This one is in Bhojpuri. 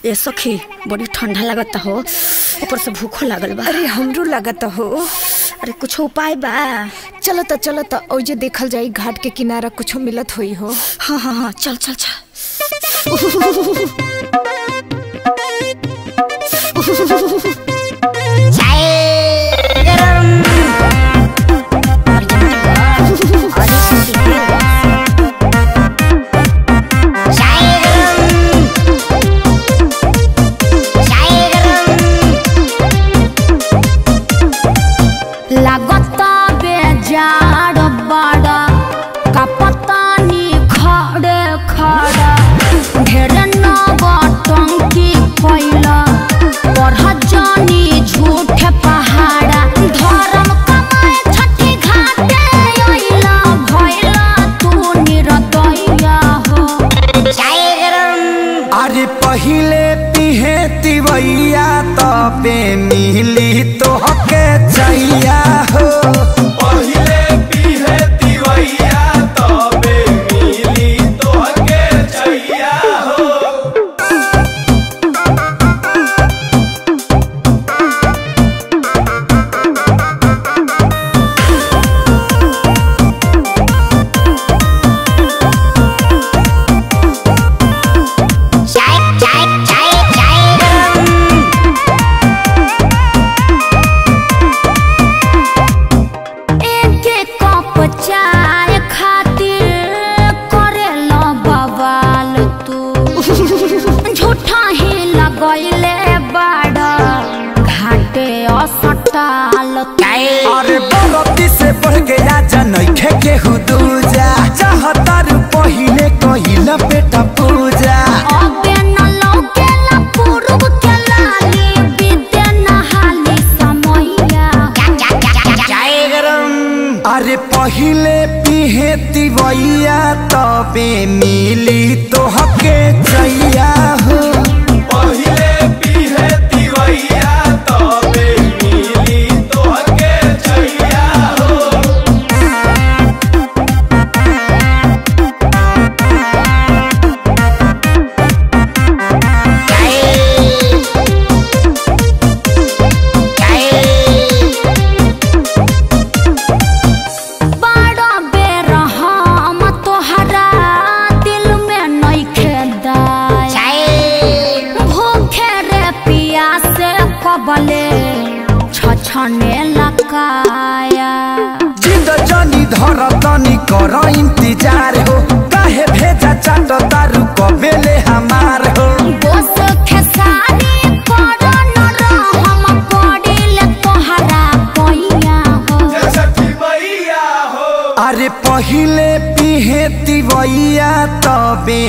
ये सखी बड़ी ठंडा लगता हो, ऊपर से भूखो लागल बा। अरे हमरो लगता हो। अरे कुछ उपाय बा? चलो तो ओजे देखल जाई, घाट के किनारा कुछ मिलत होई हो। हाँ हाँ हाँ, चल चल चल। लगता बेजार बड़ा कपतानी खड़े खड़ा ढेर नौटंकी फैला पढ़ जानी झूठ पहाड़ा धर्म कमाए छठी घाटे अइला भइला तू निरतैया हो। अरे पहिले पिहे तिवैया तबे मिली तोहके चैया हो। पहिले पिहे तिवैया तबे मिली तोहके चैया हो। चाय खातिर करेला बवाल तू झूठा ही लगैले बड़ा घाटे असटाल। अरे बरती से बढ़ गया जनैखे केहू दूजा चाहतार पहिले कहिला बेटा पूजा। अबे न लौकेला पूर्व के लाली विद्या नहाली समैया। अरे पहिले पिहे तिवैया तबे मिली तोहके चैया हो। पहिले पिहे तिवैया तबे मिली तोहके चैया हो। बड़ा बेरहम तोहरा दिल में नइखे दाया भूखे रे पियासे कबले छछने लकाया। जिंद जनी धर तनी कर इंतजार हो, काहे भेजा चाट तारू कबेले हमार हो। बोस खेसारी कर न रहम पड़िल तोहरा पैया हो। छठी मैया हो। अरे पहिले पिहे तिवैया तबे